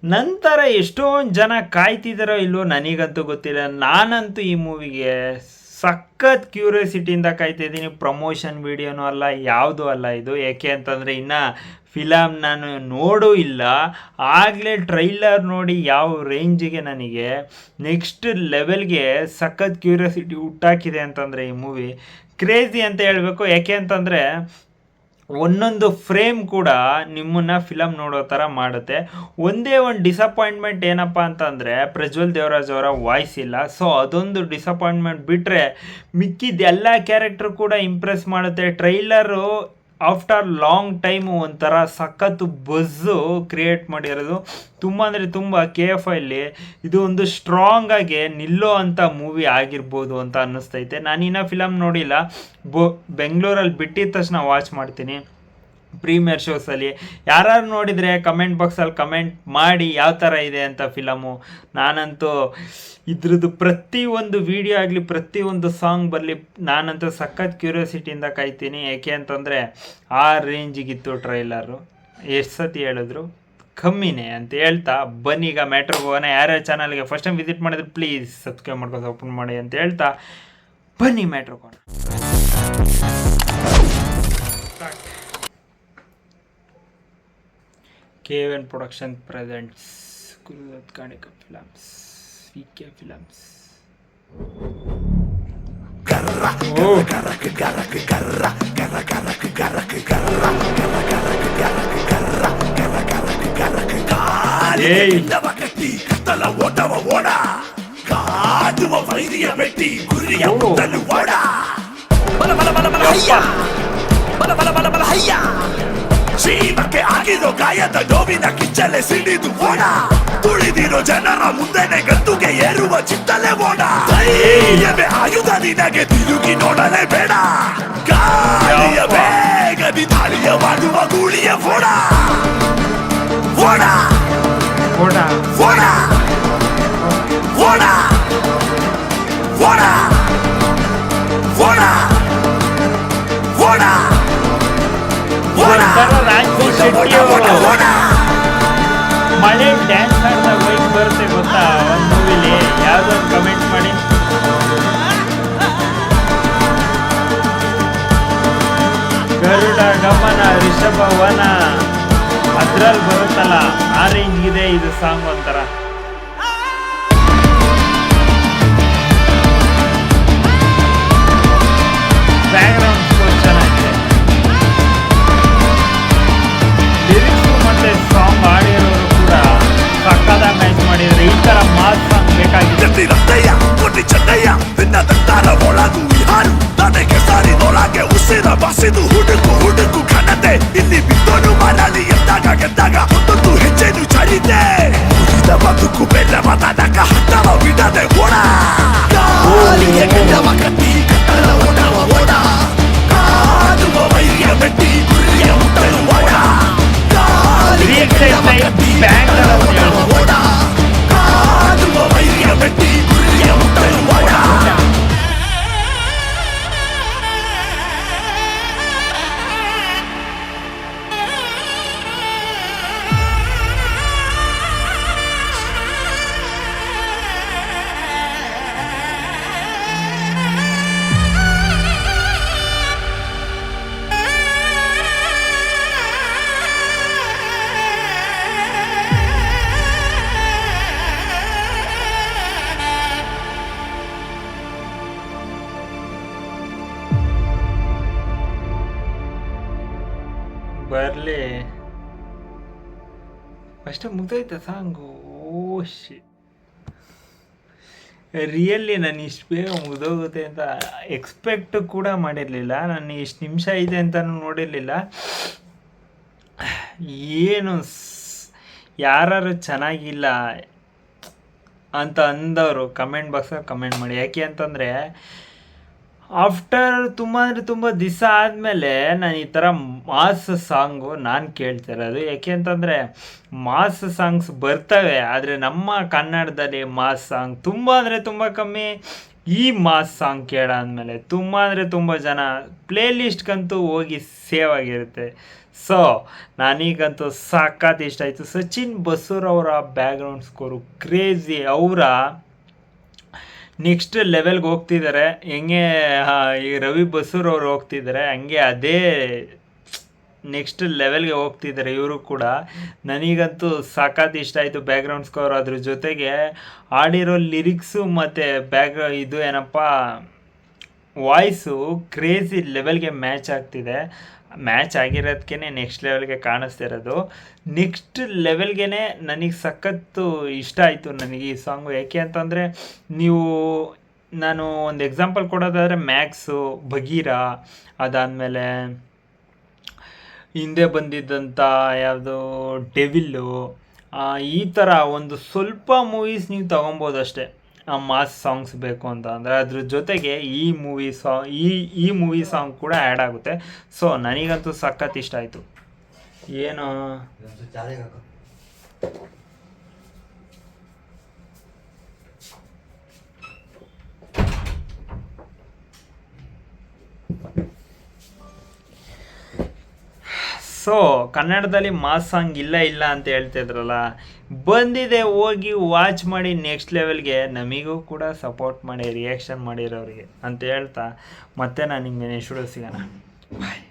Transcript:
ನಂತರ ಎಷ್ಟೊಂದು ಜನ ಕಾಯ್ತಿದ್ದಾರೋ ಇಲ್ವೋ ನನಗಂತೂ ಗೊತ್ತಿಲ್ಲ. ನಾನಂತೂ ಈ ಮೂವಿಗೆ ಸಖತ್ ಕ್ಯೂರಿಯಾಸಿಟಿಯಿಂದ ಕಾಯ್ತಿದ್ದೀನಿ. ಪ್ರಮೋಷನ್ ವಿಡಿಯೋನೂ ಅಲ್ಲ, ಯಾವುದೂ ಅಲ್ಲ ಇದು. ಏಕೆ ಅಂತಂದರೆ ಇನ್ನು ಫಿಲಮ್ ನಾನು ನೋಡೂ ಇಲ್ಲ. ಆಗಲೇ ಟ್ರೈಲರ್ ನೋಡಿ ಯಾವ ರೇಂಜಿಗೆ ನನಗೆ ನೆಕ್ಸ್ಟ್ ಲೆವೆಲ್ಗೆ ಸಖತ್ ಕ್ಯೂರಿಯಾಸಿಟಿ ಹುಟ್ಟಾಕಿದೆ ಅಂತಂದರೆ ಈ ಮೂವಿ ಕ್ರೇಜಿ ಅಂತ ಹೇಳಬೇಕು. ಯಾಕೆ ಅಂತಂದರೆ ಒಂದೊಂದು ಫ್ರೇಮ್ ಕೂಡ ನಿಮ್ಮನ್ನು ಫಿಲಮ್ ನೋಡೋ ಥರ ಮಾಡುತ್ತೆ. ಒಂದೇ ಒಂದು ಡಿಸಪಾಯಿಂಟ್ಮೆಂಟ್ ಏನಪ್ಪ ಅಂತಂದರೆ ಪ್ರಜ್ವಲ್ ದೇವರಾಜ್ ಅವರ ವಾಯ್ಸ್ ಇಲ್ಲ. ಸೊ ಅದೊಂದು ಡಿಸಪಾಯಿಂಟ್ಮೆಂಟ್ ಬಿಟ್ಟರೆ ಮಿಕ್ಕಿದ ಎಲ್ಲ ಕ್ಯಾರೆಕ್ಟರ್ ಕೂಡ ಇಂಪ್ರೆಸ್ ಮಾಡುತ್ತೆ. ಟ್ರೈಲರು ಆಫ್ಟರ್ ಲಾಂಗ್ ಟೈಮು ಒಂಥರ ಸಖತ್ತು ಬಜ್ಜು ಕ್ರಿಯೇಟ್ ಮಾಡಿರೋದು. ತುಂಬ ಅಂದರೆ ತುಂಬ KFIಲಿ ಇದು ಒಂದು ಸ್ಟ್ರಾಂಗ್ ಆಗಿ ನಿಲ್ಲೋ ಅಂಥ ಮೂವಿ ಆಗಿರ್ಬೋದು ಅಂತ ಅನ್ನಿಸ್ತೈತೆ. ನಾನಿನ್ನೂ ಫಿಲಮ್ ನೋಡಿಲ್ಲ, ಬೆಂಗಳೂರಲ್ಲಿ ಬಿಟ್ಟಿದ ತಕ್ಷಣ ವಾಚ್ ಮಾಡ್ತೀನಿ ಪ್ರೀಮಿಯರ್ ಶೋಸಲ್ಲಿ. ಯಾರು ನೋಡಿದರೆ ಕಮೆಂಟ್ ಬಾಕ್ಸಲ್ಲಿ ಕಮೆಂಟ್ ಮಾಡಿ ಯಾವ ಥರ ಇದೆ ಅಂತ ಫಿಲಮು. ನಾನಂತೂ ಇದ್ರದ್ದು ಪ್ರತಿಯೊಂದು ವಿಡಿಯೋ ಆಗಲಿ ಪ್ರತಿಯೊಂದು ಸಾಂಗ್ ಬರಲಿ ನಾನಂತೂ ಸಖತ್ ಕ್ಯೂರಿಯಾಸಿಟಿಯಿಂದ ಕಾಯ್ತೀನಿ. ಏಕೆ ಅಂತಂದರೆ ಆ ರೇಂಜಿಗಿತ್ತು ಟ್ರೈಲರು. ಎಷ್ಟು ಸತಿ ಹೇಳಿದ್ರು ಕಮ್ಮಿನೇ ಅಂತ ಹೇಳ್ತಾ ಬನ್ನಿ ಈಗ ಮ್ಯಾಟ್ರಿಗೆ ಹೋಗೋಣ. ಯಾರ್ಯಾರು ಚಾನಲ್ಗೆ ಫಸ್ಟ್ ಟೈಮ್ ವಿಸಿಟ್ ಮಾಡಿದ್ರೆ ಪ್ಲೀಸ್ ಸಬ್ಸ್ಕ್ರೈಬ್ ಮಾಡ್ಕೊಂಡು ಓಪನ್ ಮಾಡಿ ಅಂತ ಹೇಳ್ತಾ ಬನ್ನಿ ಮ್ಯಾಟ್ರಿಗೆ ಹೋಗೋಣ. KVN production presents Gurudatt Kanika films, VK films. ಜೀವಕ್ಕೆ ಆಗಿರೋ ಗಾಯದ ನೋವಿನ ಕಿಚ್ಚಲೆ ಸಿಡಿದು ಓಡ, ತುಳಿದಿರೋ ಜನರ ಮುಂದೆನೆ ಗದ್ದುಗೆ ಏರುವ ಚಿತ್ತಲೆ ಓಡ. ಧೈರ್ಯವೇ ಆಯುಧ ನಿನಗೆ ತಿರುಗಿ ನೋಡಲೇ ಬೇಡ, ಗಾಳಿಯ ಬೇಗದಿ ದಾಳಿಯ ಮಾಡುವ ಗೂಳಿಯ ಓಡ ಓಡ ಓಡ ಓಡ ಓಡ ಓಡ ಓಡ ಓಡ ಮಳೆ ಡ್ಯಾನ್ಸ್ ಆಡ್ತಾ ಬೈಕ್ ಬರುತ್ತೆ ಗೊತ್ತಾ ಒಂದು ಮೂವಿಲಿ, ಯಾವ್ದೊಂದು ಕಮೆಂಟ್ ಮಾಡಿ. ಗರುಡ ಗಮನ ರಿಷಭ ವನ ಅದ್ರಲ್ಲಿ ಬರುತ್ತಲ್ಲ ಆ ರೇಂಜ್ ಇದೆ ಇದು ಸಾಂಗ್ ಒಂಥರ. ಬ್ಯಾಕ್ಗ್ರೌಂಡ್ ಸ್ಕೋರ್ ಚೆನ್ನಾಗಿದೆ, ಲಿರಿಕ್ಸ್ ಮತ್ತೆ ಸಾಂಗ್ ಆಡಿರೋರು ಕೂಡ ಸಕ್ಕದಾಗಿ ಮ್ಯಾಚ್ ಮಾಡಿದ್ರೆ. ಈ ತರ ಮಾಸ್ ಸಾಂಗ್ ಬೇಕಾಗಿದೆ. ರತ್ತಯ್ಯ ಕೊಟ್ಟಿ ಚಟ್ಟಯ್ಯ ಭಿನ್ನ ತಂತಾರ ಒಳಗು ಯಾರು ನನಗೆ ಸಾರಿ ನೋಡಾಗೆ ಉಸಿರ ಬಸಿದು ಹುಡುಕು ಹುಡುಕು ಕಣ್ಣತೆ ಇಲ್ಲಿ ಬಿದ್ದೋನು ಮರಳಿ ಎದ್ದಾಗ ಗೆದ್ದಾಗ ಒಂದೊಂದು ಹೆಜ್ಜೆನು ಚಳಿದೆ. ಮುರಿದ ಬದುಕು ಬೆಲ್ಲ ಮತನಕ ಹತ್ತವ ಬಿಡದೆ ಓಡ, ಗಾಳಿಗೆ ಗೆದ್ದವ ಕಟ್ಟಿ ಕಟ್ಟಲ ಓಡವ ಓಡ, ಕಾದುವ ವೈರಿಯ ಬೆಟ್ಟಿ ಗುರಿಯ ಮುಟ್ಟಲು ಓಡ, ಗಾಳಿಗೆ ಗೆದ್ದವ ಕಟ್ಟಿ ಕಟ್ಟಲ ಓಡವ ಓಡ, ಕಾದುವ ವೈರಿಯ ಬೆಟ್ಟಿ ಗುರಿಯ ಮುಟ್ಟಲು ಓಡ. ಬರ್ಲಿ ಅಷ್ಟೇ ಮುಗ್ದೈತೆ ಸಾಂಗು. ಓಶಿ ರಿಯಲ್ಲಿ ನಾನು ಇಷ್ಟು ಬೇಗ ಮುಗ್ದೋಗುತ್ತೆ ಅಂತ ಎಕ್ಸ್ಪೆಕ್ಟ್ ಕೂಡ ಮಾಡಿರಲಿಲ್ಲ. ನಾನು ಇಷ್ಟು ನಿಮಿಷ ಇದೆ ಅಂತಲೂ ನೋಡಿರಲಿಲ್ಲ. ಏನು ಯಾರು ಚೆನ್ನಾಗಿಲ್ಲ ಅಂತ ಅಂದವರು ಕಮೆಂಟ್ ಬಾಕ್ಸಲ್ಲಿ ಕಮೆಂಟ್ ಮಾಡಿ. ಯಾಕೆ ಅಂತಂದರೆ ಆಫ್ಟರ್ ತುಂಬ ಅಂದರೆ ತುಂಬ ದಿವಸ ಆದಮೇಲೆ ನಾನು ಈ ಥರ ಮಾಸ್ ಸಾಂಗು ನಾನು ಕೇಳ್ತಿರೋದು. ಯಾಕೆ ಅಂತಂದರೆ ಮಾಸ್ ಸಾಂಗ್ಸ್ ಬರ್ತವೆ, ಆದರೆ ನಮ್ಮ ಕನ್ನಡದಲ್ಲಿ ಮಾಸ್ ಸಾಂಗ್ ತುಂಬ ಅಂದರೆ ತುಂಬ ಕಮ್ಮಿ. ಈ ಮಾಸ್ ಸಾಂಗ್ ಕೇಳಾದ್ಮೇಲೆ ತುಂಬ ಅಂದರೆ ತುಂಬ ಜನ ಪ್ಲೇ ಲಿಸ್ಟ್ಗಂತೂ ಹೋಗಿ ಸೇವ್ ಆಗಿರುತ್ತೆ. ಸೊ ನನಗಂತೂ ಸಖತ್ ಇಷ್ಟ ಆಯಿತು. ಸಚಿನ್ ಬಸೂರ್ ಅವರ ಬ್ಯಾಕ್ಗ್ರೌಂಡ್ ಸ್ಕೋರು ಕ್ರೇಜಿ. ಅವರ ನೆಕ್ಸ್ಟ್ ಲೆವೆಲ್ಗೆ ಹೋಗ್ತಿದ್ದಾರೆ. ಹೆಂಗೆ ಈ ರವಿ ಬಸೂರ್ ಅವರು ಹೋಗ್ತಿದ್ದಾರೆ, ಹಂಗೆ ಅದೇ ನೆಕ್ಸ್ಟ್ ಲೆವೆಲ್ಗೆ ಹೋಗ್ತಿದ್ದಾರೆ ಇವರು ಕೂಡ. ನನಗಂತೂ ಸಖತ್ ಇಷ್ಟ ಆಯಿತು ಬ್ಯಾಕ್ಗ್ರೌಂಡ್ ಸ್ಕೋರ್. ಅದ್ರ ಜೊತೆಗೆ ಆಡಿರೋ ಲಿರಿಕ್ಸು ಮತ್ತು ಇದು ಏನಪ್ಪ ವಾಯ್ಸು ಕ್ರೇಜಿ ಲೆವೆಲ್ಗೆ ಮ್ಯಾಚ್ ಆಗ್ತಿದೆ. ಮ್ಯಾಚ್ ಆಗಿರೋದಕ್ಕೇ ನೆಕ್ಸ್ಟ್ ಲೆವೆಲ್ಗೆ ಕಾಣಿಸ್ತಿರೋದು. ನೆಕ್ಸ್ಟ್ ಲೆವೆಲ್ಗೆ ನನಗೆ ಸಖತ್ತು ಇಷ್ಟ ಆಯಿತು ನನಗೆ ಈ ಸಾಂಗು. ಯಾಕೆ ಅಂತಂದರೆ ನಾನು ಒಂದು ಎಕ್ಸಾಂಪಲ್ ಕೊಡೋದಾದರೆ ಮ್ಯಾಕ್ಸು, ಬಗೀರಾ, ಅದಾದಮೇಲೆ ಹಿಂದೆ ಬಂದಿದ್ದಂಥ ಯಾವುದು ಡೆವಿಲ್ಲು, ಈ ಥರ ಒಂದು ಸ್ವಲ್ಪ ಮೂವೀಸ್ ನೀವು ತೊಗೊಬೋದು ಅಷ್ಟೇ ಮಾಸ್ ಸಾಂಗ್ಸ್ ಬೇಕು ಅಂತ ಅಂದರೆ. ಅದ್ರ ಜೊತೆಗೆ ಈ ಮೂವಿ ಸಾಂಗ್ ಕೂಡ ಆ್ಯಡ್ ಆಗುತ್ತೆ. ಸೊ ನನಗಂತೂ ಸಖತ್ ಇಷ್ಟ ಆಯಿತು. ಏನು ಸೊ ಕನ್ನಡದಲ್ಲಿ ಮಾಸ್ ಸಾಂಗ್ ಇಲ್ಲ ಅಂತ ಹೇಳ್ತಿದ್ರಲ್ಲ, ಬಂದಿದೆ, ಹೋಗಿ ವಾಚ್ ಮಾಡಿ ನೆಕ್ಸ್ಟ್ ಲೆವೆಲ್ಗೆ. ನಮಗೂ ಕೂಡ ಸಪೋರ್ಟ್ ಮಾಡಿ, ರಿಯಾಕ್ಷನ್ ಮಾಡಿರೋರಿಗೆ ಅಂತ ಹೇಳ್ತಾ ಮತ್ತೆ ನಾನು ನಿಮಗೆ ನೆಕ್ಸ್ಟ್ ವಿಡಿಯೋ ಸಿಗೋಣ. ಬಾಯ್.